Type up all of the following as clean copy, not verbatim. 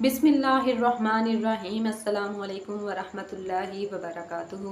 बिस्मिल्लाहिर्रहमानिर्रहीम। अस्सलामुअलैकुम वरहमतुल्लाहि वबरकातुहू।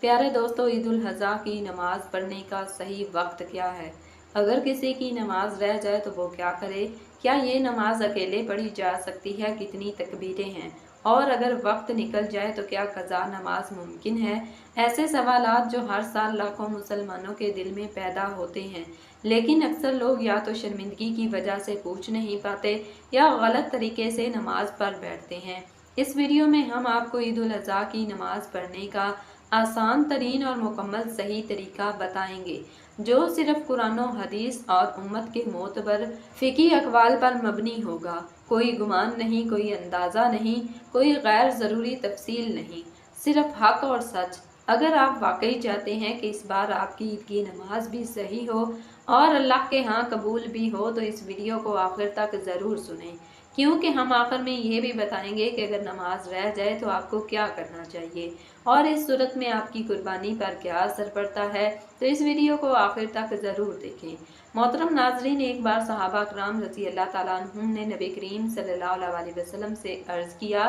प्यारे दोस्तों, ईद उल अज़हा की नमाज़ पढ़ने का सही वक्त क्या है? अगर किसी की नमाज रह जाए तो वो क्या करे? क्या ये नमाज अकेले पढ़ी जा सकती है? कितनी तकबीरें हैं? और अगर वक्त निकल जाए तो क्या कज़ा नमाज मुमकिन है? ऐसे सवालात जो हर साल लाखों मुसलमानों के दिल में पैदा होते हैं, लेकिन अक्सर लोग या तो शर्मिंदगी की वजह से पूछ नहीं पाते या गलत तरीके से नमाज पढ़ बैठते हैं। इस वीडियो में हम आपको ईद उल अज़हा की नमाज पढ़ने का आसान तरीन और मुकम्मल सही तरीका बताएंगे, जो सिर्फ कुरान और हदीस और उम्मत के मोतबर फ़िकी अक़वाल पर मबनी होगा। कोई गुमान नहीं, कोई अंदाज़ा नहीं, कोई गैर ज़रूरी तफसील नहीं, सिर्फ हक और सच। अगर आप वाकई चाहते हैं कि इस बार आपकी ईद की नमाज भी सही हो और अल्लाह के यहाँ कबूल भी हो, तो इस वीडियो को आखिर तक ज़रूर सुनें, क्योंकि हम आखिर में ये भी बताएंगे कि अगर नमाज रह जाए तो आपको क्या करना चाहिए और इस सूरत में आपकी कुर्बानी पर क्या असर पड़ता है। तो इस वीडियो को आखिर तक ज़रूर देखें। मोहतरम नाजरीन, एक बार सहाबा कराम रज़ी अल्लाह ताला अन्हुम ने नबी करीम सल्लल्लाहु अलैहि वसल्लम से अर्ज़ किया,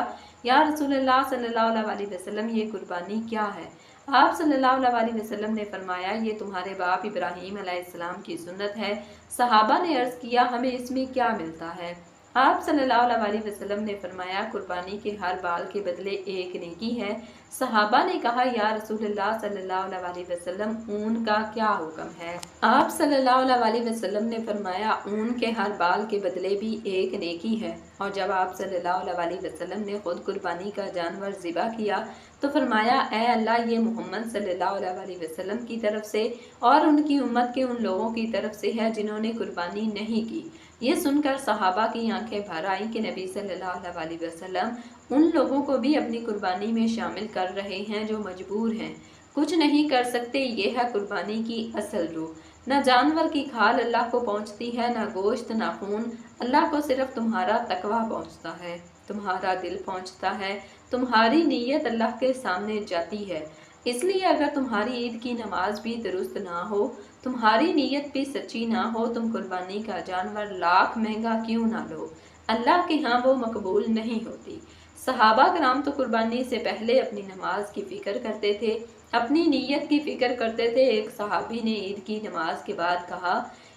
या रसूलुल्लाह सल्लल्लाहु अलैहि वसल्लम, ये कुर्बानी क्या है? आप सल्लल्लाहु अलैहि वसल्लम ने फरमाया, ये तुम्हारे बाप इब्राहीम अलैहिस्सलाम की सुन्नत है। सहाबा ने अर्ज़ किया, हमें इसमें क्या मिलता है? आप सल्लल्लाहु अलैहि वसल्लम ने फरमाया, कुर्बानी के हर बाल के बदले एक नेकी है। सहाबा ने कहा, या रसूलुल्लाह सल्लल्लाहु अलैहि वसल्लम, ऊन का क्या हुक्म है? आप सल्लल्लाहु अलैहि वसल्लम ने फरमाया, ऊन के हर बाल के बदले भी एक नेकी है। और जब आप सल्लल्लाहु अलैहि वसल्लम ने खुद कुर्बानी का जानवर ज़िबा किया तो फरमाया, ए अल्लाह, ये मोहम्मद सल्लल्लाहु अलैहि वसल्लम की तरफ से और उनकी उम्मत के उन लोगों की तरफ से है जिन्होंने कुर्बानी नहीं की। ये सुनकर सहाबा की आंखें भर आई कि नबी सल्लल्लाहु अलैहि वसल्लम उन लोगों को भी अपनी कुर्बानी में शामिल कर रहे हैं जो मजबूर हैं, कुछ नहीं कर सकते। ये है कुर्बानी की असल रूह। न जानवर की खाल अल्लाह को पहुंचती है, न गोश्त, न खून। अल्लाह को सिर्फ तुम्हारा तकवा पहुंचता है, तुम्हारा दिल पहुंचता है, तुम्हारी नीयत अल्लाह के सामने जाती है। इसलिए अगर तुम्हारी ईद की नमाज भी दुरुस्त ना हो, तुम्हारी नीयत भी सच्ची ना हो, तुम कुर्बानी का जानवर लाख महंगा क्यों ना लो, अल्लाह के यहाँ वो मकबूल नहीं होती। सहाबा कराम तो कुर्बानी से पहले अपनी नमाज की फ़िक्र करते थे, अपनी नीयत की फ़िक्र करते थे। एक सहाबी ने ईद की नमाज के बाद कहा,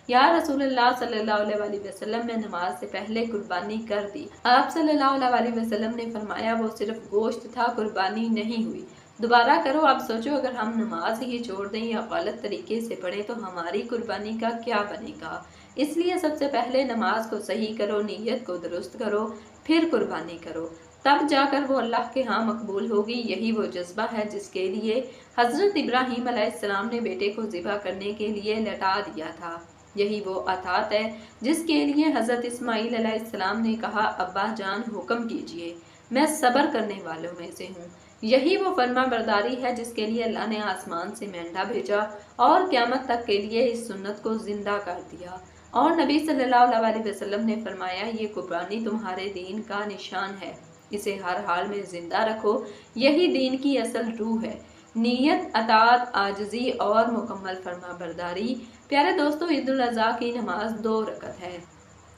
या रसूलुल्लाह सल्लल्लाहु अलैहि वसल्लम, मैं नमाज से पहले कुर्बानी कर दी। आप सल्लल्लाहु अलैहि वसल्लम ने फरमाया, वो सिर्फ गोश्त था, कुर्बानी नहीं हुई। दोबारा करो। आप सोचो, अगर हम नमाज ही छोड़ दें या गलत तरीके से पढ़ें तो हमारी कुर्बानी का क्या बनेगा? इसलिए सबसे पहले नमाज को सही करो, नीयत को दुरुस्त करो, फिर कुर्बानी करो, तब जाकर वो अल्लाह के यहाँ मकबूल होगी। यही वो जज्बा है जिसके लिए हज़रत इब्राहीम अलैहिस्सलाम ने बेटे को ज़िबा करने के लिए लटा दिया था। यही वो अतात है जिसके लिए हज़रत इस्माईल अलैहिस्सलाम ने कहा, अब्बा जान हुक्म कीजिए, मैं सब्र करने वालों में से हूँ। यही वो फर्मा बरदारी है जिसके लिए अल्लाह ने आसमान से मेंढा भेजा और क़यामत तक के लिए इस सुन्नत को जिंदा कर दिया। और नबी सल्लल्लाहु अलैहि वसल्लम ने फरमाया, ये कुर्बानी तुम्हारे दीन का निशान है, इसे हर हाल में जिंदा रखो। यही दीन की असल रूह है, नीयत, अतात, आजिज़ी और मुकम्मल फर्मा बरदारी। प्यारे दोस्तों, ईद उल अज़हा की नमाज 2 रकत है,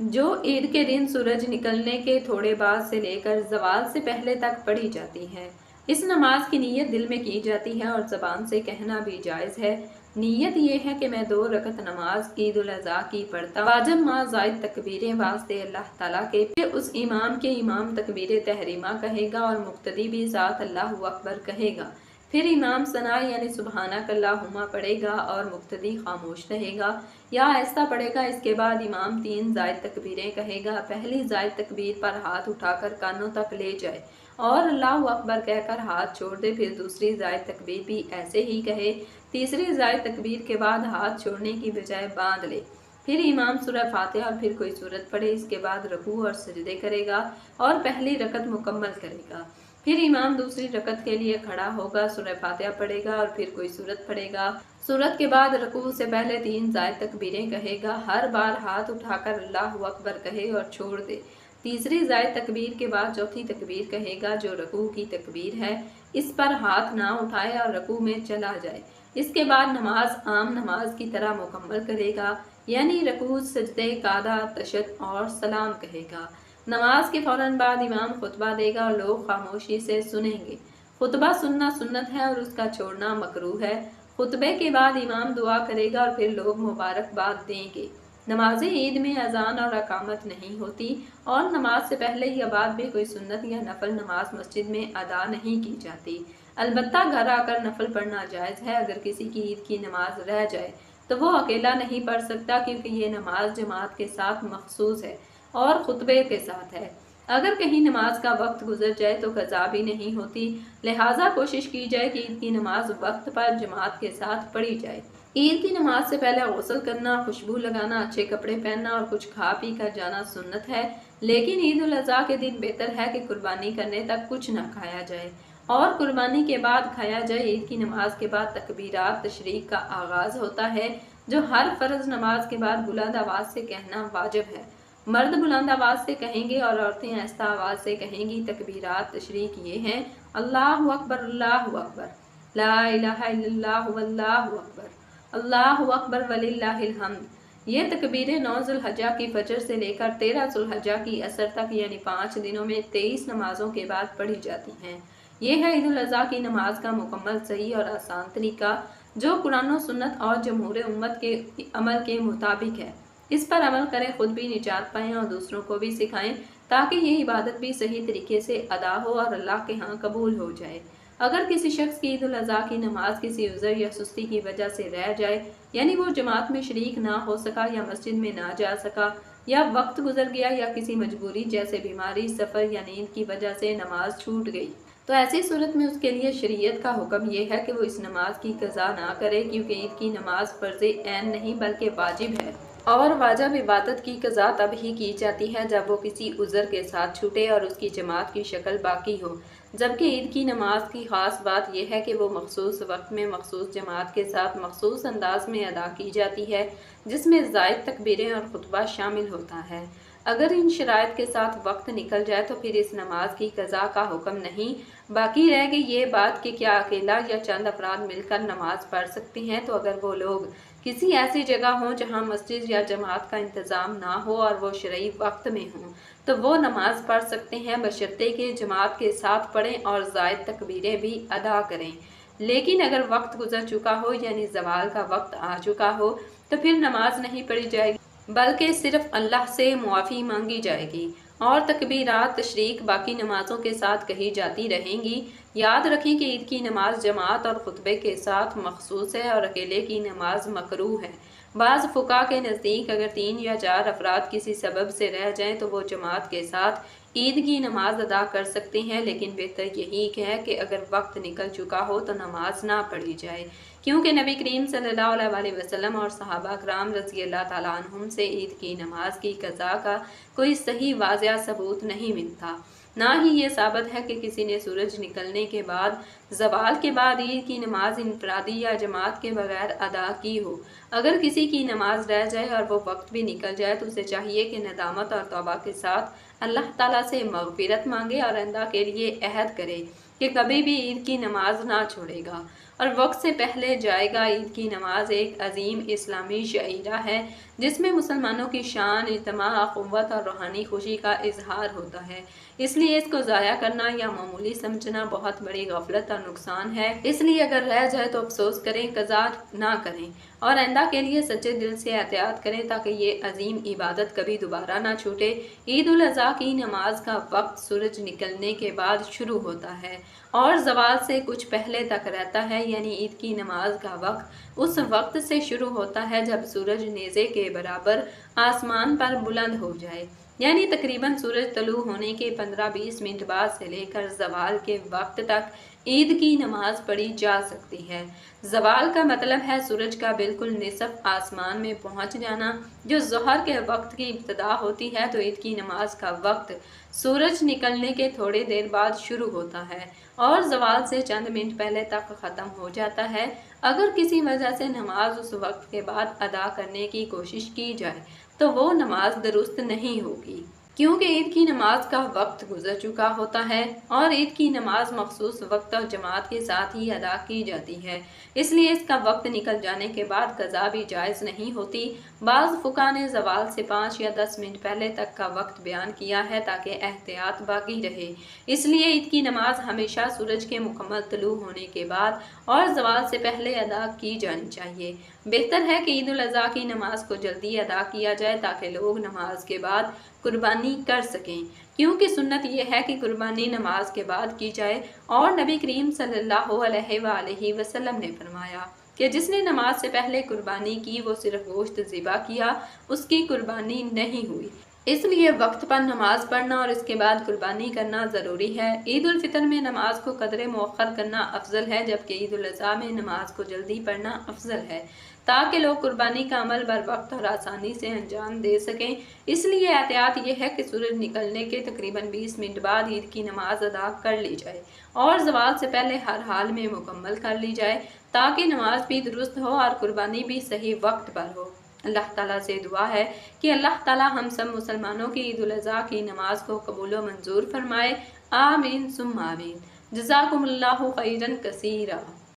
जो ईद के दिन सूरज निकलने के थोड़े बाद से लेकर ज़वाल से पहले तक पढ़ी जाती है। इस नमाज की नीयत दिल में की जाती है और ज़बान से कहना भी जायज़ है। नीयत ये है कि मैं 2 रकत नमाज ईद उल अज़हा की पढ़ता, वाजिब माँ ज़ायद तकबीरें वास्ते अल्लाह ताला के। फिर उस इमाम के इमाम तकबीर तहरीमा कहेगा और मुक्तदी भी साथ अल्लाहु अकबर कहेगा। फिर इमाम सना यानी सुबहानक अल्लाहुम्मा पढ़ेगा और मुक्तदी खामोश रहेगा या ऐसा पढ़ेगा। इसके बाद इमाम 3 ज़ायद तकबीरें कहेगा। पहली ज़ायद तकबीर पर हाथ उठाकर कानों तक ले जाए और अल्लाहु अकबर कहकर हाथ छोड़ दे। फिर दूसरी ज़ायद तकबीर भी ऐसे ही कहे। तीसरी ज़ायद तकबीर के बाद हाथ छोड़ने की बजाय बांध ले। फिर इमाम सूरह फातिहा और फिर कोई सूरत पढ़े। इसके बाद रुकू और सजदे करेगा और पहली रकत मुकम्मल करेगा। फिर इमाम दूसरी रकत के लिए खड़ा होगा, सूरह फातिहा पढ़ेगा और फिर कोई सूरत पढ़ेगा। सूरत के बाद रुकू से पहले 3 ज़ायद तकबीरें कहेगा। हर बार हाथ उठाकर अल्लाहु अकबर कहे और छोड़ दे। तीसरी ज़ायद तकबीर के बाद चौथी तकबीर कहेगा, जो रुकू की तकबीर है। इस पर हाथ ना उठाए और रुकू में चला जाए। इसके बाद नमाज आम नमाज की तरह मुकम्मल करेगा, यानी रुकू, सजदे, कादा, तशद और सलाम कहेगा। नमाज के फौरन बाद इमाम खुतबा देगा और लोग खामोशी से सुनेंगे। खुतबा सुनना सुन्नत है और उसका छोड़ना मकरूह है। खुतबे के बाद इमाम दुआ करेगा और फिर लोग मुबारकबाद देंगे। नमाज ईद में अजान और अकामत नहीं होती और नमाज से पहले या बाद में कोई सुन्नत या नफल नमाज मस्जिद में अदा नहीं की जाती। अलबत्ता घर आकर नफल पढ़ना जायज़ है। अगर किसी की ईद की नमाज रह जाए तो वो अकेला नहीं पढ़ सकता, क्योंकि ये नमाज जमात के साथ मखसूस है और खुतबे के साथ है। अगर कहीं नमाज का वक्त गुजर जाए तो कज़ा भी नहीं होती, लिहाजा कोशिश की जाए कि ईद की नमाज वक्त पर जमात के साथ पढ़ी जाए। ईद की नमाज से पहले गुस्ल करना, खुशबू लगाना, अच्छे कपड़े पहनना और कुछ खा पी कर जाना सुन्नत है, लेकिन ईद उल अज़हा के दिन बेहतर है कि कुर्बानी करने तक कुछ न खाया जाए और कुर्बानी के बाद खाया जाए। ईद की नमाज के बाद तकबीरात तशरीक का आगाज़ होता है, जो हर फ़र्ज नमाज के बाद बुलंद आवाज़ से कहना वाजिब है। मर्द बुलंद आवाज़ से कहेंगे और औरतें आहिस्ता आवाज़ से कहेंगी। तकबीरात तशरीक ये हैं: अल्लाहु अकबर, अल्लाहु अकबर, ला इलाहा इल्लल्लाह वल्लाहु अकबर, अल्लाहु अकबर वलिल्लाहिल हम्द। ये तकबीरें 9 ज़ुल्हज्जा की फजर से लेकर 13 ज़ुल्हज्जा की असर तक यानी 5 दिनों में 23 नमाजों के बाद पढ़ी जाती हैं। ये है ईद उल अज़हा की नमाज का मुकम्मल, सही और आसान तरीका, जो कुरान और सुन्नत और जमहूर उम्मत के अमल के मुताबिक है। इस पर अमल करें, खुद भी निजात पाएं और दूसरों को भी सिखाएं, ताकि ये इबादत भी सही तरीके से अदा हो और अल्लाह के यहाँ कबूल हो जाए। अगर किसी शख्स की ईद उल अज़हा की नमाज किसी उज़र या सुस्ती की वजह से रह जाए, यानी वो जमात में शरीक ना हो सका या मस्जिद में ना जा सका या वक्त गुजर गया या किसी मजबूरी जैसे बीमारी, सफ़र या नींद की वजह से नमाज छूट गई, तो ऐसी सूरत में उसके लिए शरीयत का हुक्म यह है कि वो इस नमाज की कज़ा ना करे, क्योंकि ईद की नमाज फ़र्ज़ ऐन नहीं बल्कि वाजिब है और वाजिब इबादत की कज़ा तब ही की जाती है जब वो किसी उज़र के साथ छूटे और उसकी जमात की शक्ल बाकी हो। जबकि ईद की नमाज की ख़ास बात यह है कि वो मखसूस वक्त में मखसूस जमात के साथ मखसूस अंदाज में अदा की जाती है, जिसमें ज़ायद तकबीरें और खुतबा शामिल होता है। अगर इन शराइत के साथ वक्त निकल जाए तो फिर इस नमाज की कज़ा का हुक्म नहीं। बाकी रह गई ये बात कि क्या अकेला या चंद अफराद मिलकर नमाज पढ़ सकते हैं। तो अगर वो लोग किसी ऐसी जगह हों जहां मस्जिद या जमात का इंतज़ाम ना हो और वो शरई वक्त में हों, तो वो नमाज पढ़ सकते हैं, बशर्ते कि जमात के साथ पढ़ें और ज़ायद तकबीरें भी अदा करें। लेकिन अगर वक्त गुजर चुका हो यानी ज़वाल का वक्त आ चुका हो, तो फिर नमाज नहीं पढ़ी जाएगी, बल्कि सिर्फ अल्लाह से मुआफ़ी मांगी जाएगी और तकबीरात तशरीक बाकी नमाजों के साथ कही जाती रहेंगी। याद रखें कि ईद की नमाज जमात और खुतबे के साथ मखसूस है और अकेले की नमाज मकरूह है। बाज़ फ़ुक़हा के नज़दीक अगर 3 या 4 अफराद किसी सबब से रह जाएं तो वो जमात के साथ ईद की नमाज अदा कर सकते हैं, लेकिन बेहतर यही है कि अगर वक्त निकल चुका हो तो नमाज ना पढ़ी जाए, क्योंकि नबी करीम सल्लल्लाहु अलैहि वसल्लम और सहाबा कराम रज़ी अल्लाह ताला अन्हुम से ईद की नमाज की कज़ा का कोई सही वाज़िह सबूत नहीं मिलता। ना ही ये साबित है कि किसी ने सूरज निकलने के बाद ज़वाल के बाद ईद की नमाज इनफरादी या जमात के बगैर अदा की हो। अगर किसी की नमाज रह जाए और वो वक्त भी निकल जाए तो उसे चाहिए कि नदामत और तौबा के साथ अल्लाह ताला से मग़फ़िरत मांगे और आइंदा के लिए अहद करे कि कभी भी ईद की नमाज ना छोड़ेगा और वक्त से पहले जाएगा। ईद की नमाज एक अजीम इस्लामी शईरा है जिसमें मुसलमानों की शान, इज्तिमा, क़ुव्वत और रूहानी खुशी का इजहार होता है। इसलिए इसको ज़ाया करना या मामूली समझना बहुत बड़ी गफलत और नुकसान है। इसलिए अगर रह जाए तो अफसोस करें, कज़ा ना करें और आइंदा के लिए सच्चे दिल से एहतियात करें ताकि ये अजीम इबादत कभी दोबारा ना छूटे। ईद उल अज़हा की नमाज का वक्त सूरज निकलने के बाद शुरू होता है और ज़वाल से कुछ पहले तक रहता है, यानी ईद की नमाज का वक्त उस वक्त से शुरू होता है जब सूरज नेज़े के बराबर आसमान पर बुलंद हो जाए, यानी तकरीबन सूरज तलू होने के 15-20 मिनट बाद से लेकर ज़वाल के वक्त तक ईद की नमाज पढ़ी जा सकती है। ज़वाल का मतलब है सूरज का बिल्कुल निसफ आसमान में पहुंच जाना, जो ज़ोहर के वक्त की इब्तिदा होती है। तो ईद की नमाज का वक्त सूरज निकलने के थोड़ी देर बाद शुरू होता है और ज़वाल से चंद मिनट पहले तक ख़त्म हो जाता है। अगर किसी वजह से नमाज उस वक्त के बाद अदा करने की कोशिश की जाए तो वो नमाज दुरुस्त नहीं होगी, क्योंकि ईद की नमाज का वक्त गुजर चुका होता है और ईद की नमाज मखसूस वक्त और जमात के साथ ही अदा की जाती है। इसलिए इसका वक्त निकल जाने के बाद कज़ा भी जायज़ नहीं होती। بعض فقہ نے زوال سے 5 یا 10 منٹ پہلے تک کا وقت بیان کیا ہے تاکہ احتیاط باقی رہے۔ اس لیے عید کی نماز ہمیشہ سورج کے مکمل طلوع ہونے کے بعد اور زوال سے پہلے ادا کی جانی چاہیے۔ بہتر ہے کہ عید الاضحیٰ کی نماز کو جلدی ادا کیا جائے تاکہ لوگ نماز کے بعد قربانی کر سکیں، کیونکہ سنت یہ ہے کہ قربانی نماز کے بعد کی جائے، اور نبی کریم صلی اللہ علیہ وآلہ وسلم نے فرمایا کہ جس نے نماز سے پہلے قربانی کی وہ صرف گوشت ذبح کیا، اس کی قربانی نہیں ہوئی۔ اس لیے وقت پر نماز پڑھنا اور اس کے بعد قربانی کرنا ضروری ہے۔ عید الفطر میں نماز کو قدر مؤخر کرنا افضل ہے، جبکہ عید الاضحیٰ میں نماز کو جلدی پڑھنا افضل ہے تاکہ لوگ قربانی کا عمل بر وقت اور آسانی سے انجام دے سکیں۔ اس لیے احتیاط یہ ہے کہ سورج نکلنے کے تقریباً 20 منٹ بعد عید کی نماز ادا کر لی جائے اور زوال سے پہلے ہر حال میں مکمل کر لی جائے تاکہ نماز بھی درست ہو اور قربانی بھی صحیح وقت پر ہو۔ اللہ تعالیٰ سے دعا ہے کہ اللہ تعالیٰ ہم سب مسلمانوں کی عید الاضحیٰ کی نماز کو قبول و منظور فرمائے۔ آمین ثم آمین۔ جزاکم اللہ خیرا کثیرا۔